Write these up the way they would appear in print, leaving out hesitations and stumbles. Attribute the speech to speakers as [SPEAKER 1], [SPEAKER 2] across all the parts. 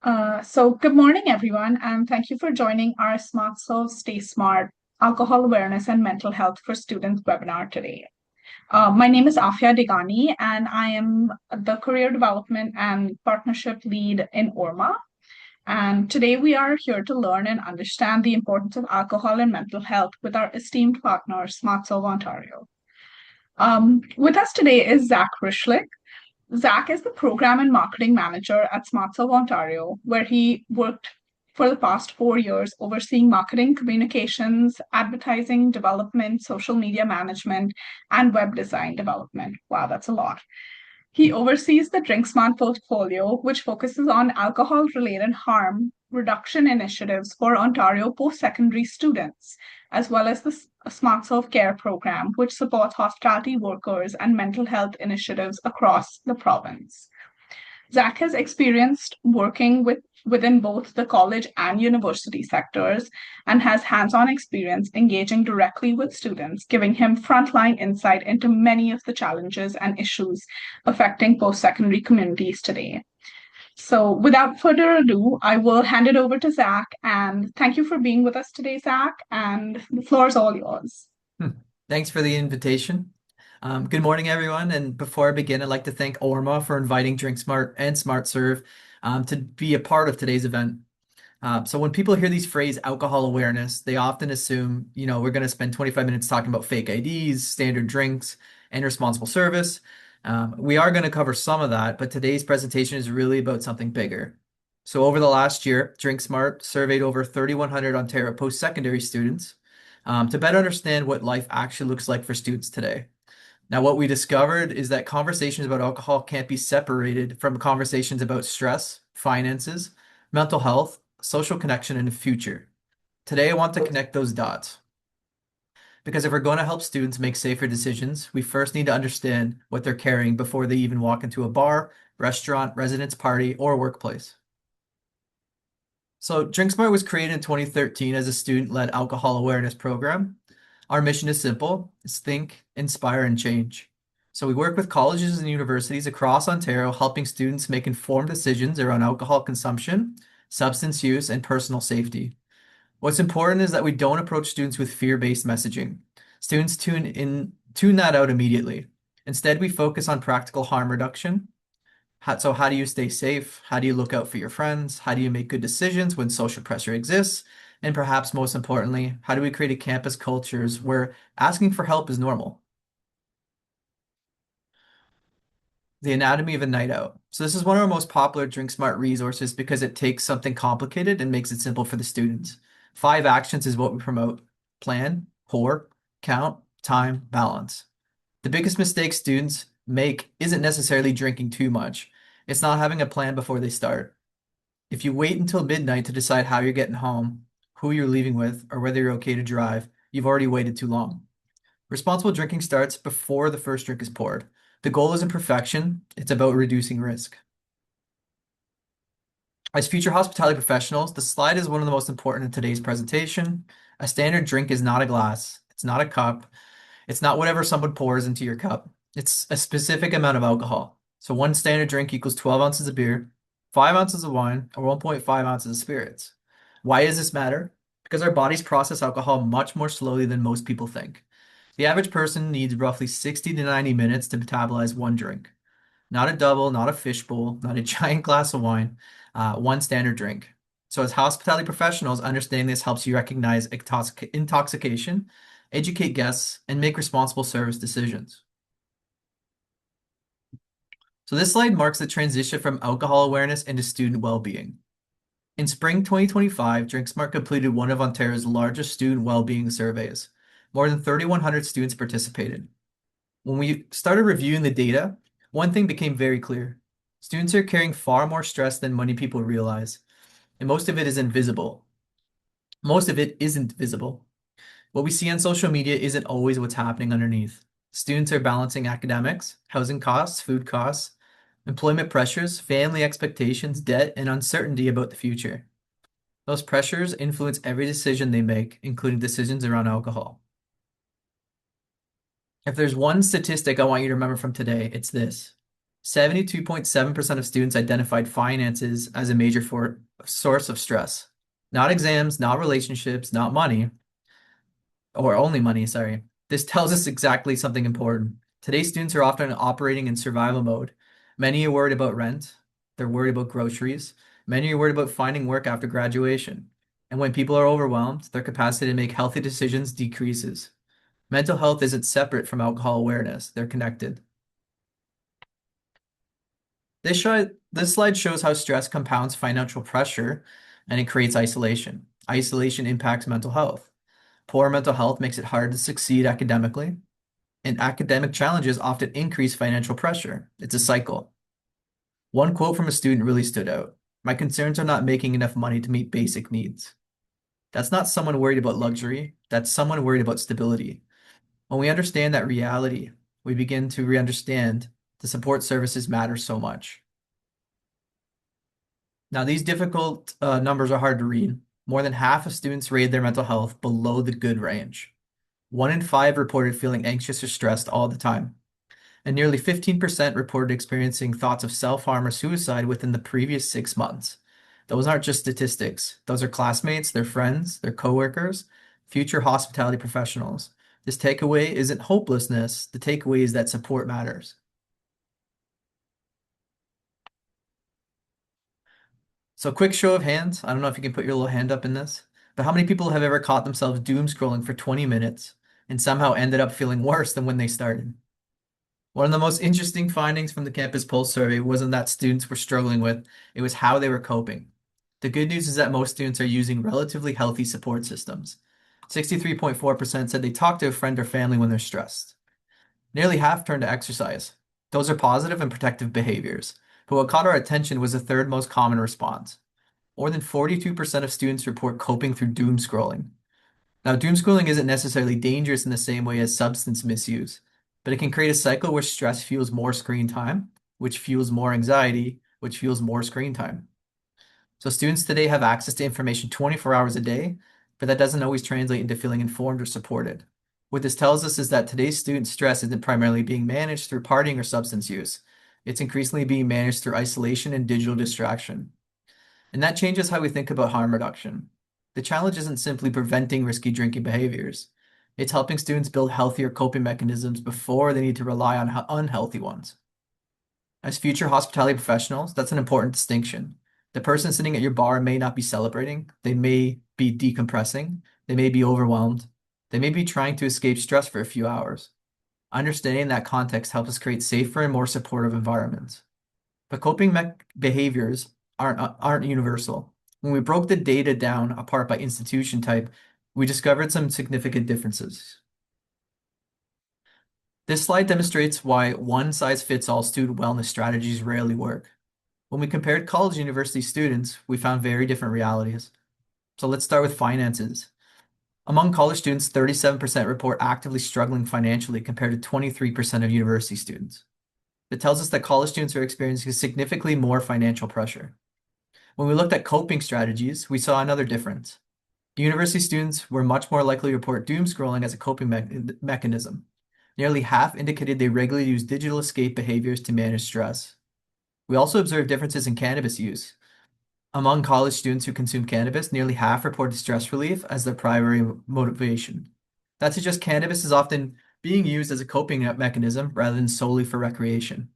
[SPEAKER 1] So good morning, everyone, and thank you for joining our Smart Solve Stay Smart Alcohol Awareness and Mental Health for Students webinar today. My name is Afia Degani, and I am the Career Development and Partnership Lead in ORMA. And today we are here to learn and understand the importance of alcohol and mental health with our esteemed partner, Smart Solve Ontario. With us today is Zach Rishlik. Zach is the program and marketing manager at SmartServe Ontario, where he worked for the past 4 years overseeing marketing, communications, advertising, development, social media management, and web design development. Wow, that's a lot. He oversees the DrinkSmart portfolio, which focuses on alcohol related harm reduction initiatives for Ontario post secondary students, as well as the Smart Self Care program, which supports hospitality workers and mental health initiatives across the province. Zach has experienced working within both the college and university sectors and has hands-on experience engaging directly with students, giving him frontline insight into many of the challenges and issues affecting post-secondary communities today. So without further ado, I will hand it over to Zach, and thank you for being with us today, Zach, and the floor is all yours.
[SPEAKER 2] Thanks for the invitation. Good morning, everyone. And before I begin, I'd like to thank Orma for inviting DrinkSmart and SmartServe to be a part of today's event. So when people hear these phrase alcohol awareness, they often assume, we're going to spend 25 minutes talking about fake IDs, standard drinks, and responsible service. We are going to cover some of that, but today's presentation is really about something bigger. So over the last year, DrinkSmart surveyed over 3,100 Ontario post-secondary students to better understand what life actually looks like for students today. Now, what we discovered is that conversations about alcohol can't be separated from conversations about stress, finances, mental health, social connection, and the future. Today, I want to connect those dots. Because if we're going to help students make safer decisions, we first need to understand what they're carrying before they even walk into a bar, restaurant, residence party, or workplace. So DrinkSmart was created in 2013 as a student-led alcohol awareness program. Our mission is simple. It's think, inspire, and change. So we work with colleges and universities across Ontario, helping students make informed decisions around alcohol consumption, substance use, and personal safety. What's important is that we don't approach students with fear-based messaging. Students tune that out immediately. Instead, we focus on practical harm reduction. So how do you stay safe? How do you look out for your friends? How do you make good decisions when social pressure exists? And perhaps most importantly, how do we create a campus cultures where asking for help is normal? The anatomy of a night out. So this is one of our most popular DrinkSmart resources because it takes something complicated and makes it simple for the students. 5 actions is what we promote: plan, pour, count, time, balance. The biggest mistake students make isn't necessarily drinking too much. It's not having a plan before they start. If you wait until midnight to decide how you're getting home, who you're leaving with, or whether you're okay to drive, you've already waited too long. Responsible drinking starts before the first drink is poured. The goal isn't perfection, it's about reducing risk. As future hospitality professionals, the slide is one of the most important in today's presentation. A standard drink is not a glass, it's not a cup, it's not whatever someone pours into your cup. It's a specific amount of alcohol. So one standard drink equals 12 ounces of beer, 5 ounces of wine, or 1.5 ounces of spirits. Why does this matter? Because our bodies process alcohol much more slowly than most people think. The average person needs roughly 60 to 90 minutes to metabolize one drink. Not a double, not a fishbowl, not a giant glass of wine, one standard drink. So as hospitality professionals, understanding this helps you recognize intoxication, educate guests, and make responsible service decisions. So this slide marks the transition from alcohol awareness into student well-being. In spring 2025, DrinkSmart completed one of Ontario's largest student well-being surveys. More than 3,100 students participated. When we started reviewing the data, one thing became very clear. Students are carrying far more stress than many people realize, and most of it is invisible. Most of it isn't visible. What we see on social media isn't always what's happening underneath. Students are balancing academics, housing costs, food costs, employment pressures, family expectations, debt, and uncertainty about the future. Those pressures influence every decision they make, including decisions around alcohol. If there's one statistic I want you to remember from today, it's this. 72.7% of students identified finances as a major source of stress. Not exams, not relationships, not money, or only money, sorry. This tells us exactly something important. Today's students are often operating in survival mode. Many are worried about rent, they're worried about groceries, many are worried about finding work after graduation. And when people are overwhelmed, their capacity to make healthy decisions decreases. Mental health isn't separate from alcohol awareness, they're connected. This slide shows how stress compounds financial pressure and it creates isolation. Isolation impacts mental health. Poor mental health makes it hard to succeed academically, and academic challenges often increase financial pressure. It's a cycle. One quote from a student really stood out. My concerns are not making enough money to meet basic needs. That's not someone worried about luxury, that's someone worried about stability. When we understand that reality, we begin to re-understand the support services matter so much. Now, these difficult numbers are hard to read. More than half of students rated their mental health below the good range. 1 in 5 reported feeling anxious or stressed all the time. And nearly 15% reported experiencing thoughts of self-harm or suicide within the previous 6 months. Those aren't just statistics. Those are classmates, their friends, their coworkers, future hospitality professionals. This takeaway isn't hopelessness. The takeaway is that support matters. So quick show of hands. I don't know if you can put your little hand up in this, but how many people have ever caught themselves doom scrolling for 20 minutes and somehow ended up feeling worse than when they started? One of the most interesting findings from the Campus Pulse survey wasn't that students were struggling with, it was how they were coping. The good news is that most students are using relatively healthy support systems. 63.4% said they talk to a friend or family when they're stressed. Nearly half turned to exercise. Those are positive and protective behaviors. But what caught our attention was the third most common response. More than 42% of students report coping through doom scrolling. Now, doom scrolling isn't necessarily dangerous in the same way as substance misuse, but it can create a cycle where stress fuels more screen time, which fuels more anxiety, which fuels more screen time. So students today have access to information 24 hours a day, but that doesn't always translate into feeling informed or supported. What this tells us is that today's student stress isn't primarily being managed through partying or substance use. It's increasingly being managed through isolation and digital distraction. And that changes how we think about harm reduction. The challenge isn't simply preventing risky drinking behaviors. It's helping students build healthier coping mechanisms before they need to rely on unhealthy ones. As future hospitality professionals, that's an important distinction. The person sitting at your bar may not be celebrating, they may be decompressing, they may be overwhelmed, they may be trying to escape stress for a few hours. Understanding that context helps us create safer and more supportive environments. But coping behaviors aren't universal. When we broke the data down apart by institution type, we discovered some significant differences. This slide demonstrates why one-size-fits-all student wellness strategies rarely work. When we compared college and university students, we found very different realities. So let's start with finances. Among college students, 37% report actively struggling financially compared to 23% of university students. It tells us that college students are experiencing significantly more financial pressure. When we looked at coping strategies, we saw another difference. University students were much more likely to report doom scrolling as a coping mechanism. Nearly half indicated they regularly use digital escape behaviors to manage stress. We also observed differences in cannabis use. Among college students who consume cannabis, nearly half reported stress relief as their primary motivation. That suggests cannabis is often being used as a coping mechanism rather than solely for recreation.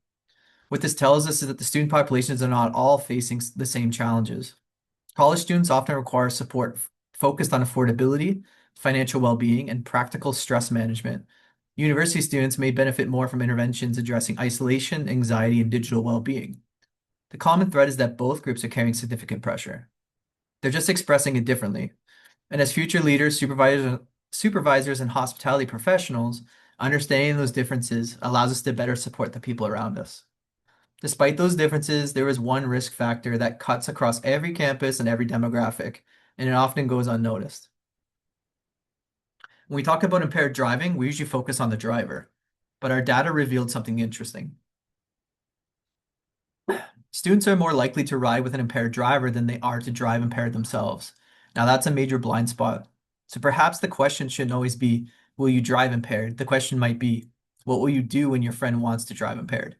[SPEAKER 2] What this tells us is that the student populations are not all facing the same challenges. College students often require support focused on affordability, financial well-being, and practical stress management. University students may benefit more from interventions addressing isolation, anxiety, and digital well-being. The common thread is that both groups are carrying significant pressure. They're just expressing it differently. And as future leaders, supervisors, and hospitality professionals, understanding those differences allows us to better support the people around us. Despite those differences, there is one risk factor that cuts across every campus and every demographic, and it often goes unnoticed. When we talk about impaired driving, we usually focus on the driver, but our data revealed something interesting. Students are more likely to ride with an impaired driver than they are to drive impaired themselves. Now, that's a major blind spot. So perhaps the question shouldn't always be, will you drive impaired? The question might be, what will you do when your friend wants to drive impaired?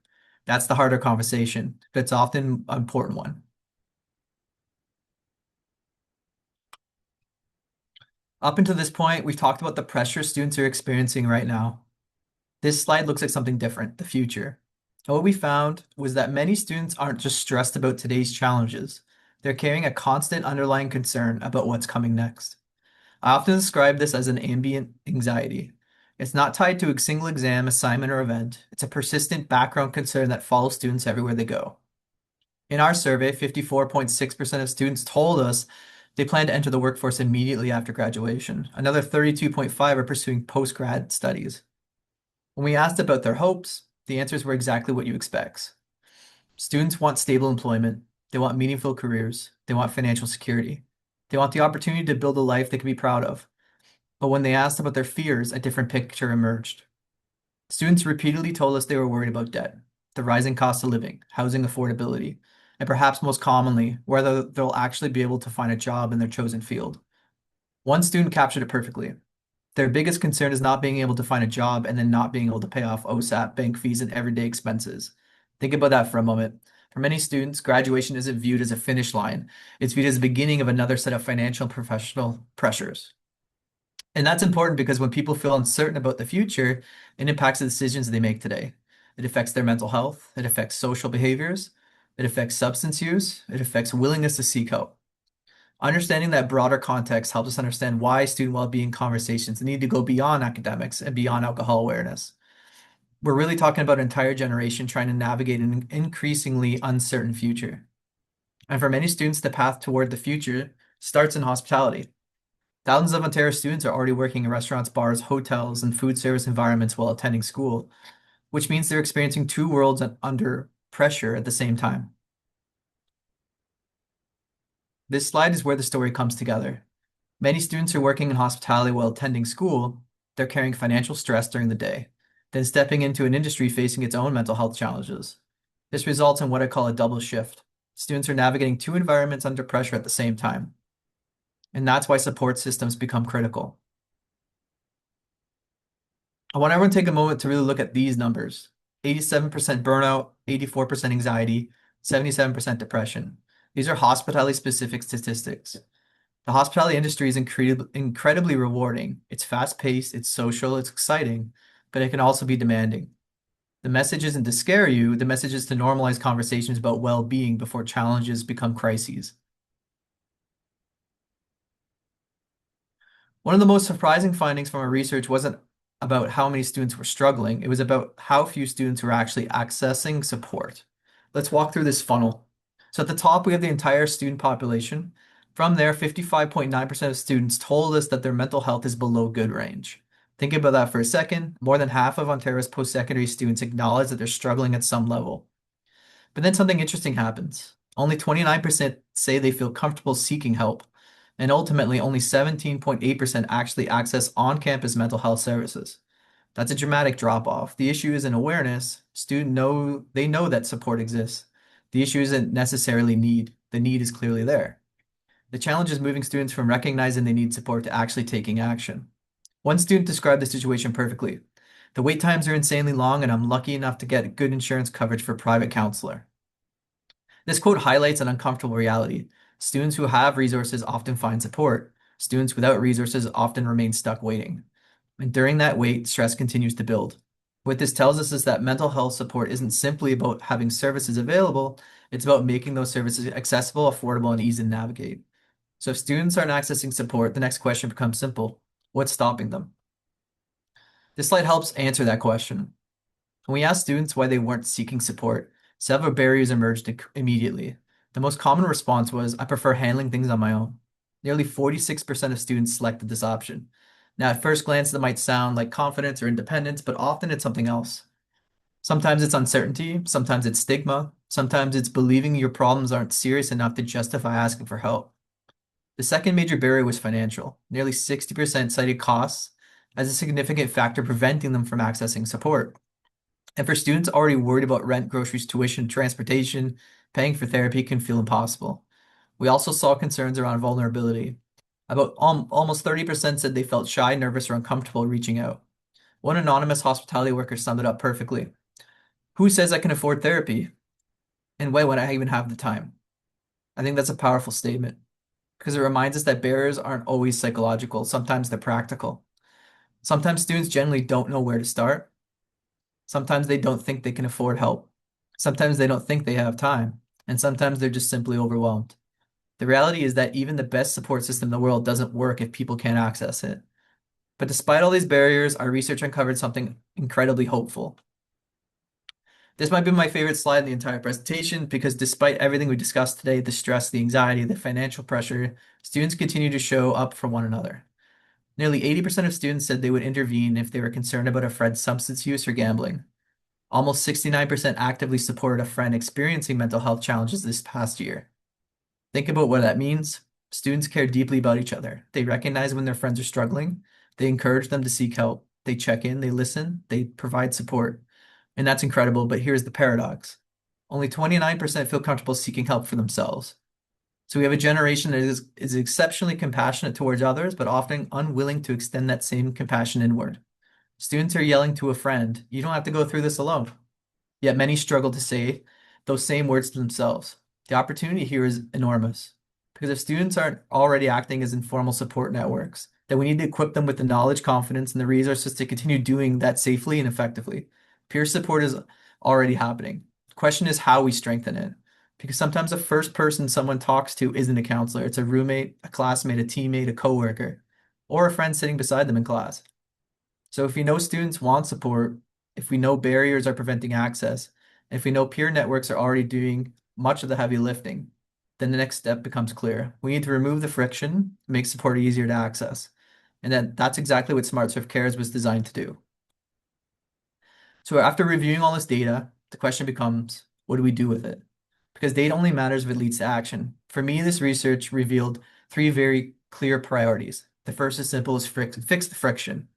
[SPEAKER 2] That's the harder conversation, but it's often an important one. Up until this point, we've talked about the pressure students are experiencing right now. This slide looks like something different, the future. And what we found was that many students aren't just stressed about today's challenges. They're carrying a constant underlying concern about what's coming next. I often describe this as an ambient anxiety. It's not tied to a single exam, assignment, or event. It's a persistent background concern that follows students everywhere they go. In our survey, 54.6% of students told us they plan to enter the workforce immediately after graduation. Another 32.5 are pursuing post-grad studies. When we asked about their hopes, the answers were exactly what you expect. Students want stable employment. They want meaningful careers. They want financial security. They want the opportunity to build a life they can be proud of. But when they asked about their fears, a different picture emerged. Students repeatedly told us they were worried about debt, the rising cost of living, housing affordability, and perhaps most commonly, whether they'll actually be able to find a job in their chosen field. One student captured it perfectly. Their biggest concern is not being able to find a job and then not being able to pay off OSAP, bank fees, and everyday expenses. Think about that for a moment. For many students, graduation isn't viewed as a finish line. It's viewed as the beginning of another set of financial and professional pressures. And that's important because when people feel uncertain about the future, it impacts the decisions they make today. It affects their mental health, it affects social behaviors, it affects substance use, it affects willingness to seek help. Understanding that broader context helps us understand why student well-being conversations need to go beyond academics and beyond alcohol awareness. We're really talking about an entire generation trying to navigate an increasingly uncertain future. And for many students, the path toward the future starts in hospitality. Thousands of Ontario students are already working in restaurants, bars, hotels, and food service environments while attending school, which means they're experiencing two worlds under pressure at the same time. This slide is where the story comes together. Many students are working in hospitality while attending school. They're carrying financial stress during the day, then stepping into an industry facing its own mental health challenges. This results in what I call a double shift. Students are navigating two environments under pressure at the same time. And that's why support systems become critical. I want everyone to take a moment to really look at these numbers. 87% burnout, 84% anxiety, 77% depression. These are hospitality specific statistics. The hospitality industry is incredibly rewarding. It's fast-paced, it's social, it's exciting, but it can also be demanding. The message isn't to scare you, the message is to normalize conversations about well-being before challenges become crises. One of the most surprising findings from our research wasn't about how many students were struggling, it was about how few students were actually accessing support. Let's walk through this funnel. So at the top, we have the entire student population. From there, 55.9% of students told us that their mental health is below good range. Think about that for a second. More than half of Ontario's post-secondary students acknowledge that they're struggling at some level. But then something interesting happens. Only 29% say they feel comfortable seeking help, and ultimately only 17.8% actually access on-campus mental health services. That's a dramatic drop-off. The issue isn't awareness. Students know that support exists. The issue isn't necessarily need. The need is clearly there. The challenge is moving students from recognizing they need support to actually taking action. One student described the situation perfectly. The wait times are insanely long, and I'm lucky enough to get good insurance coverage for a private counselor. This quote highlights an uncomfortable reality. Students who have resources often find support. Students without resources often remain stuck waiting. And during that wait, stress continues to build. What this tells us is that mental health support isn't simply about having services available, it's about making those services accessible, affordable, and easy to navigate. So if students aren't accessing support, the next question becomes simple. What's stopping them? This slide helps answer that question. When we asked students why they weren't seeking support, several barriers emerged immediately. The most common response was, I prefer handling things on my own. Nearly 46% of students selected this option. Now, at first glance, that might sound like confidence or independence, but often it's something else. Sometimes it's uncertainty, sometimes it's stigma, sometimes it's believing your problems aren't serious enough to justify asking for help. The second major barrier was financial. Nearly 60% cited costs as a significant factor preventing them from accessing support. And for students already worried about rent, groceries, tuition, transportation, paying for therapy can feel impossible. We also saw concerns around vulnerability. About almost 30% said they felt shy, nervous, or uncomfortable reaching out. One anonymous hospitality worker summed it up perfectly. Who says I can afford therapy? And when would I even have the time? I think that's a powerful statement because it reminds us that barriers aren't always psychological. Sometimes they're practical. Sometimes students generally don't know where to start. Sometimes they don't think they can afford help. Sometimes they don't think they have time. And sometimes they're just simply overwhelmed. The reality is that even the best support system in the world doesn't work if people can't access it. But despite all these barriers, our research uncovered something incredibly hopeful. This might be my favorite slide in the entire presentation because despite everything we discussed today, the stress, the anxiety, the financial pressure, students continue to show up for one another. Nearly 80% of students said they would intervene if they were concerned about a friend's substance use or gambling. Almost 69% actively supported a friend experiencing mental health challenges this past year. Think about what that means. Students care deeply about each other. They recognize when their friends are struggling. They encourage them to seek help. They check in, they listen, they provide support. And that's incredible, but here's the paradox. Only 29% feel comfortable seeking help for themselves. So we have a generation that is exceptionally compassionate towards others, but often unwilling to extend that same compassion inward. Students are yelling to a friend, "You don't have to go through this alone." Yet many struggle to say those same words to themselves. The opportunity here is enormous because if students aren't already acting as informal support networks, then we need to equip them with the knowledge, confidence, and the resources to continue doing that safely and effectively. Peer support is already happening. The question is how we strengthen it. Because sometimes the first person someone talks to isn't a counselor, it's a roommate, a classmate, a teammate, a coworker, or a friend sitting beside them in class. So if we know students want support, if we know barriers are preventing access, and if we know peer networks are already doing much of the heavy lifting, then the next step becomes clear. We need to remove the friction, make support easier to access. And that's exactly what SmartServe Cares was designed to do. So after reviewing all this data, the question becomes, what do we do with it? Because data only matters if it leads to action. For me, this research revealed three very clear priorities. The first is simple, is fix the friction.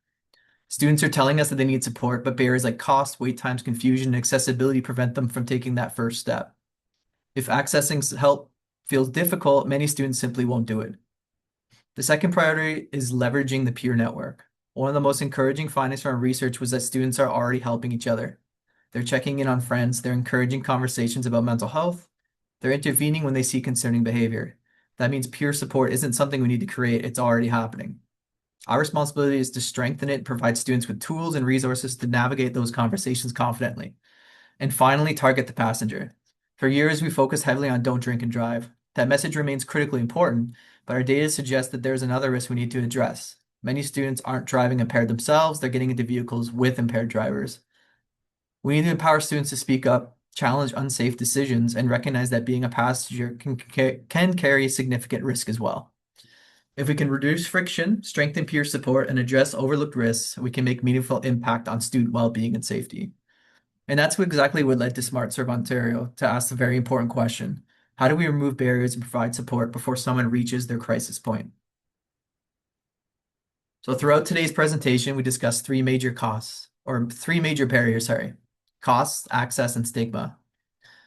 [SPEAKER 2] Students are telling us that they need support, but barriers like cost, wait times, confusion, and accessibility prevent them from taking that first step. If accessing help feels difficult, many students simply won't do it. The second priority is leveraging the peer network. One of the most encouraging findings from our research was that students are already helping each other. They're checking in on friends, they're encouraging conversations about mental health, they're intervening when they see concerning behavior. That means peer support isn't something we need to create, it's already happening. Our responsibility is to strengthen it, provide students with tools and resources to navigate those conversations confidently. And finally, target the passenger. For years, we focused heavily on don't drink and drive. That message remains critically important, but our data suggests that there's another risk we need to address. Many students aren't driving impaired themselves, they're getting into vehicles with impaired drivers. We need to empower students to speak up, challenge unsafe decisions, and recognize that being a passenger can carry significant risk as well. If we can reduce friction, strengthen peer support, and address overlooked risks, we can make meaningful impact on student well-being and safety. And that's exactly what led to SmartServe Ontario to ask the very important question: how do we remove barriers and provide support before someone reaches their crisis point? So throughout today's presentation, we discussed three major barriers, costs, access, and stigma.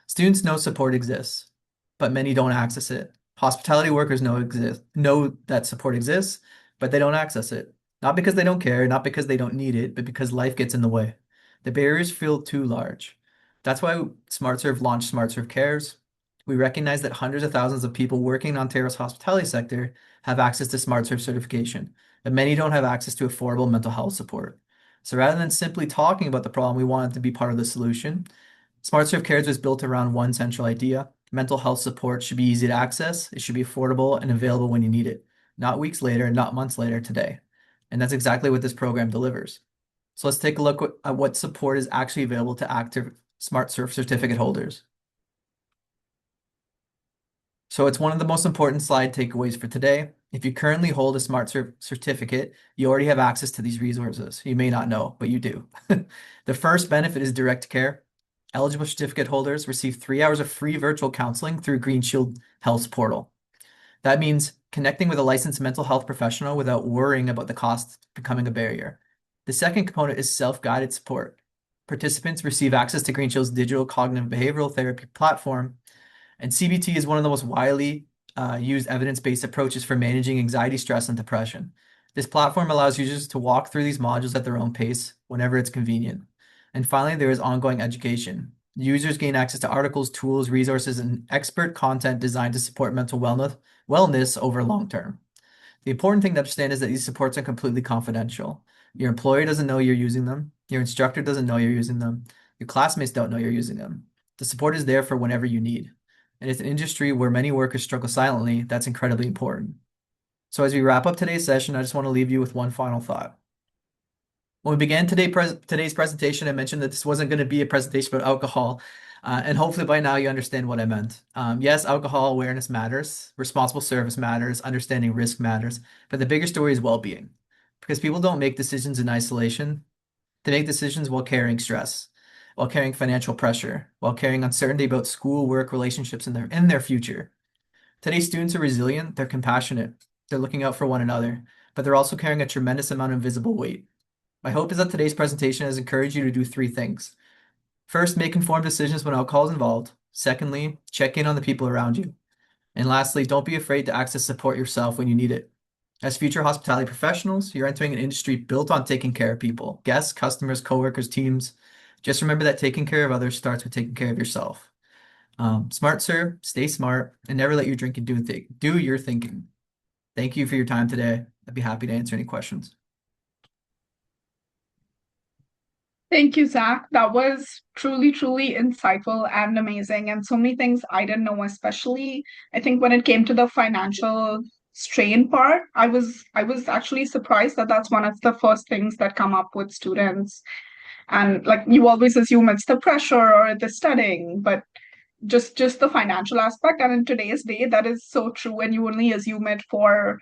[SPEAKER 2] Students know support exists, but many don't access it. Hospitality workers know that support exists, but they don't access it. Not because they don't care, not because they don't need it, but because life gets in the way. The barriers feel too large. That's why SmartServe launched SmartServe Cares. We recognize that hundreds of thousands of people working in Ontario's hospitality sector have access to SmartServe certification, but many don't have access to affordable mental health support. So rather than simply talking about the problem, we wanted to be part of the solution. SmartServe Cares was built around one central idea. Mental health support should be easy to access, it should be affordable and available when you need it, not weeks later, not months later, today. And that's exactly what this program delivers. So let's take a look at what support is actually available to active SmartServe certificate holders. So it's one of the most important slide takeaways for today. If you currently hold a SmartServe certificate, you already have access to these resources. You may not know, but you do. The first benefit is direct care. Eligible certificate holders receive 3 hours of free virtual counseling through Green Shield Health's portal. That means connecting with a licensed mental health professional without worrying about the cost becoming a barrier. The second component is self-guided support. Participants receive access to Green Shield's digital cognitive behavioral therapy platform, and CBT is one of the most widely used evidence-based approaches for managing anxiety, stress, and depression. This platform allows users to walk through these modules at their own pace whenever it's convenient. And finally, there is ongoing education. Users gain access to articles, tools, resources, and expert content designed to support mental wellness over long term. The important thing to understand is that these supports are completely confidential. Your employer doesn't know you're using them. Your instructor doesn't know you're using them. Your classmates don't know you're using them. The support is there for whenever you need. And it's an industry where many workers struggle silently. That's incredibly important. So as we wrap up today's session, I just want to leave you with one final thought. When we began today's presentation, I mentioned that this wasn't going to be a presentation about alcohol, and hopefully by now you understand what I meant. Yes, alcohol awareness matters, responsible service matters, understanding risk matters, but the bigger story is well-being. Because people don't make decisions in isolation. They make decisions while carrying stress, while carrying financial pressure, while carrying uncertainty about school, work, relationships, and their future. Today's students are resilient, they're compassionate, they're looking out for one another, but they're also carrying a tremendous amount of invisible weight. My hope is that today's presentation has encouraged you to do three things. First, make informed decisions when alcohol is involved. Secondly, check in on the people around you. And lastly, don't be afraid to access support yourself when you need it. As future hospitality professionals, you're entering an industry built on taking care of people, guests, customers, coworkers, teams. Just remember that taking care of others starts with taking care of yourself. Smart serve, stay smart, and never let your drinking do your thinking. Thank you for your time today. I'd be happy to answer any questions.
[SPEAKER 1] Thank you, Zach. That was truly, truly insightful and amazing, and so many things I didn't know, especially I think when it came to the financial strain part, I was actually surprised that that's one of the first things that come up with students. And like you always assume it's the pressure or the studying, but just the financial aspect. And in today's day, that is so true. And you only assume it for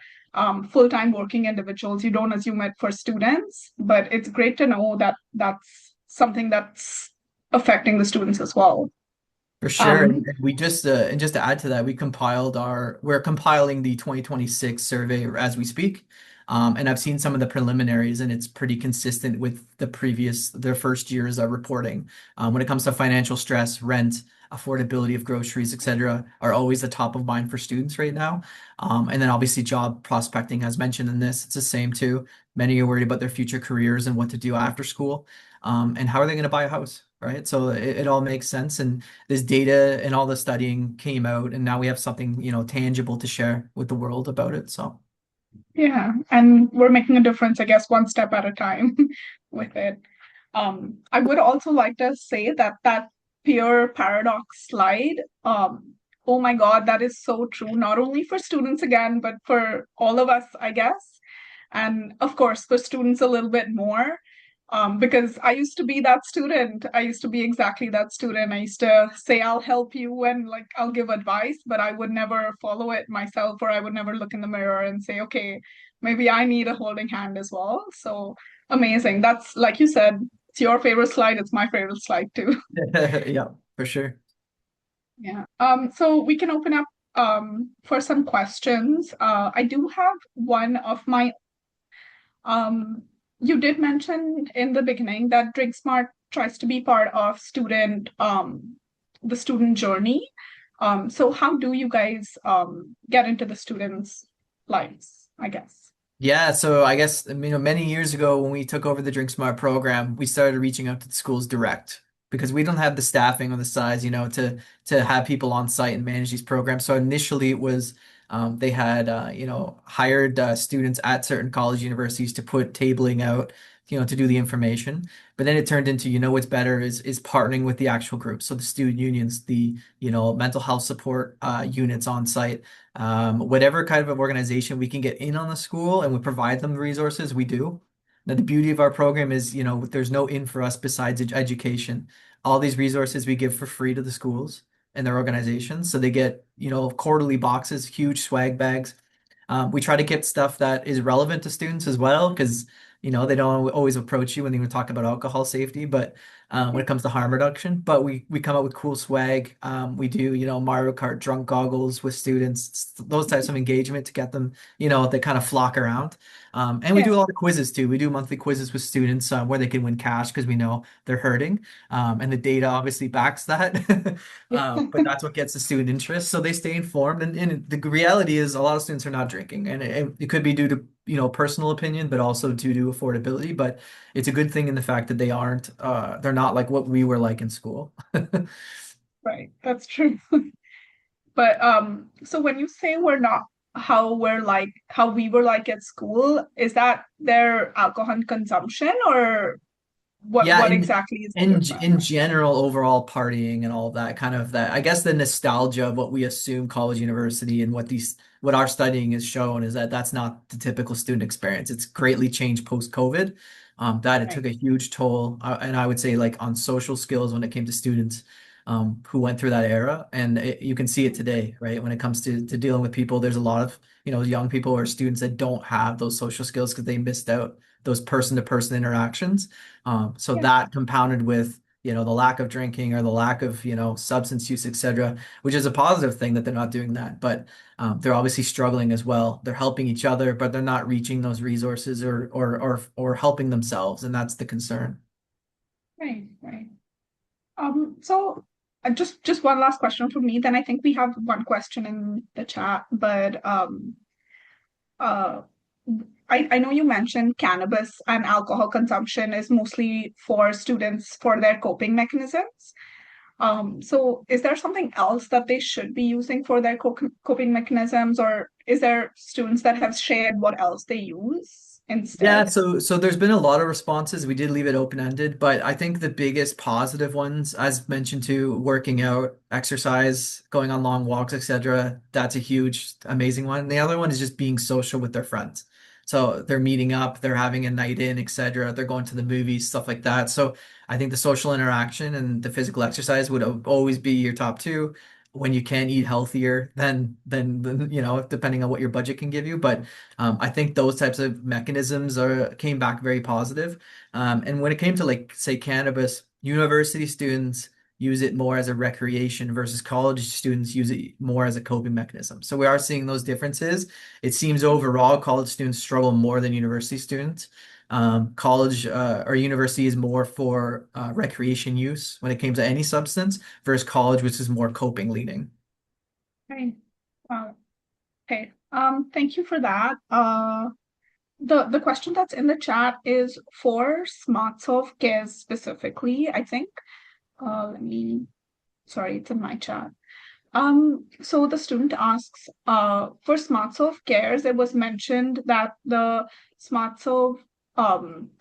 [SPEAKER 1] full-time working individuals. You don't assume it for students. But it's great to know that that's something that's affecting the students as well.
[SPEAKER 2] For sure.
[SPEAKER 1] Um,
[SPEAKER 2] And we just to add to that, we're compiling the 2026 survey as we speak. And I've seen some of the preliminaries and it's pretty consistent with their first year's reporting. When it comes to financial stress, rent, affordability of groceries, etc., are always the top of mind for students right now. And then obviously job prospecting, as mentioned in this, it's the same too. Many are worried about their future careers and what to do after school. And how are they going to buy a house, right? So it all makes sense. And this data and all the studying came out, and now we have something, tangible to share with the world about it. So
[SPEAKER 1] yeah, and we're making a difference, I guess, one step at a time with it. I would also like to say that that peer paradox slide, oh my God, that is so true, not only for students again, but for all of us, I guess. And of course, for students a little bit more, because I used to be that student. I used to be exactly that student. I used to say, I'll help you and like I'll give advice, but I would never follow it myself, or I would never look in the mirror and say, okay, maybe I need a holding hand as well. So amazing. That's like you said, it's your favorite slide. It's my favorite slide too.
[SPEAKER 2] yeah, for sure.
[SPEAKER 1] Yeah. So we can open up for some questions. I do have one of my you did mention in the beginning that DrinkSmart tries to be part of the student journey. So how do you guys get into the students' lives, I guess?
[SPEAKER 2] Yeah, so I guess many years ago when we took over the Drink Smart program, we started reaching out to the schools direct because we don't have the staffing or the size, to have people on site and manage these programs. So initially it was they had hired students at certain college universities to put tabling out, to do the information. But then it turned into, what's better is partnering with the actual groups. So the student unions, the mental health support units on site, whatever kind of organization we can get in on the school and we provide them the resources, we do. Now, the beauty of our program is, there's no in for us besides education. All these resources we give for free to the schools and their organizations. So they get, quarterly boxes, huge swag bags. We try to get stuff that is relevant to students as well, because they don't always approach you when they talk about alcohol safety, but when it comes to harm reduction. But we come up with cool swag. We do, Mario Kart drunk goggles with students, those types of engagement to get them, they kind of flock around. And we
[SPEAKER 1] Yeah.
[SPEAKER 2] do a lot of quizzes too. We do monthly quizzes with students where they can win cash because we know they're hurting. And the data obviously backs that. But that's what gets the student interest. So they stay informed. And the reality is a lot of students are not drinking. And it could be due to personal opinion, but also due to affordability. But it's a good thing in the fact that they're not like what we were like in school.
[SPEAKER 1] Right, that's true. But so when you say we're not how we were like at school, is that their alcohol consumption or
[SPEAKER 2] Yeah,
[SPEAKER 1] what exactly is the
[SPEAKER 2] in
[SPEAKER 1] difference?
[SPEAKER 2] general, overall partying and all of that kind of that. I guess the nostalgia of what we assume college, university, and what our studying has shown is that that's not the typical student experience. It's greatly changed post-COVID. That it took
[SPEAKER 1] Right.
[SPEAKER 2] a huge toll, and I would say like on social skills when it came to students who went through that era, and you can see it today, right? When it comes to dealing with people, there's a lot of young people or students that don't have those social skills because they missed out those person-to-person interactions. So
[SPEAKER 1] Yeah.
[SPEAKER 2] that compounded with, the lack of drinking or the lack of, substance use, etc., which is a positive thing that they're not doing that. But they're obviously struggling as well. They're helping each other, but they're not reaching those resources or helping themselves, and that's the concern.
[SPEAKER 1] Right, right. So just one last question from me. Then I think we have one question in the chat, but uh, I know you mentioned cannabis and alcohol consumption is mostly for students for their coping mechanisms. So is there something else that they should be using for their coping mechanisms, or is there students that have shared what else they use
[SPEAKER 2] Yeah,
[SPEAKER 1] instead?
[SPEAKER 2] so there's been a lot of responses. We did leave it open-ended, but I think the biggest positive ones, as mentioned too, working out, exercise, going on long walks, etc. That's a huge, amazing one. The other one is just being social with their friends. So they're meeting up, they're having a night in, etc. They're going to the movies, stuff like that. So I think the social interaction and the physical exercise would always be your top two when you can eat healthier than depending on what your budget can give you. But I think those types of mechanisms came back very positive. And when it came to like say cannabis, university students use it more as a recreation versus college students use it more as a coping mechanism. So we are seeing those differences. It seems overall college students struggle more than university students. College or university is more for recreation use when it came to any substance versus college, which is more coping leaning.
[SPEAKER 1] Right. Wow. Okay. Thank you for that. The question that's in the chat is for SmartSolve Cares specifically, I think. Let me, sorry, it's in my chat. So the student asks, for SmartSolve Cares, it was mentioned that the SmartSolve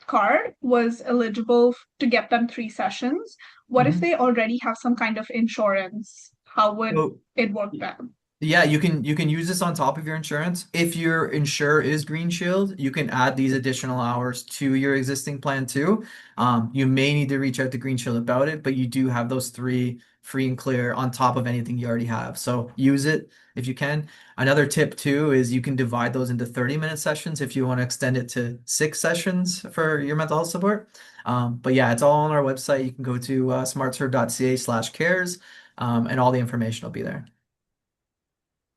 [SPEAKER 1] card was eligible to get them 3 sessions. What if
[SPEAKER 2] Mhm.
[SPEAKER 1] they already have some kind of insurance? How would
[SPEAKER 2] So
[SPEAKER 1] it work then?
[SPEAKER 2] yeah, you can use this on top of your insurance. If your insurer is Green Shield, you can add these additional hours to your existing plan too. You may need to reach out to Green Shield about it, but you do have those three free and clear on top of anything you already have. So use it if you can. Another tip too is you can divide those into 30-minute sessions if you want to extend it to 6 sessions for your mental health support. But yeah, it's all on our website. You can go to smartserve.ca/cares, and all the information will be there.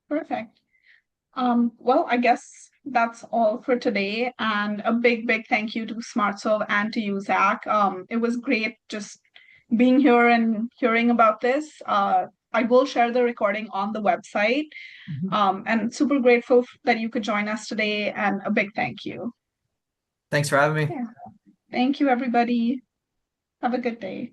[SPEAKER 1] Perfect. Well, I guess that's all for today. And a big thank you to SmartSolve and to you, Zach. It was great just being here and hearing about this. I will share the recording on the website.
[SPEAKER 2] Mhm.
[SPEAKER 1] And super grateful that you could join us today. And a big thank you.
[SPEAKER 2] Thanks for having me.
[SPEAKER 1] Yeah. Thank you, everybody. Have a good day.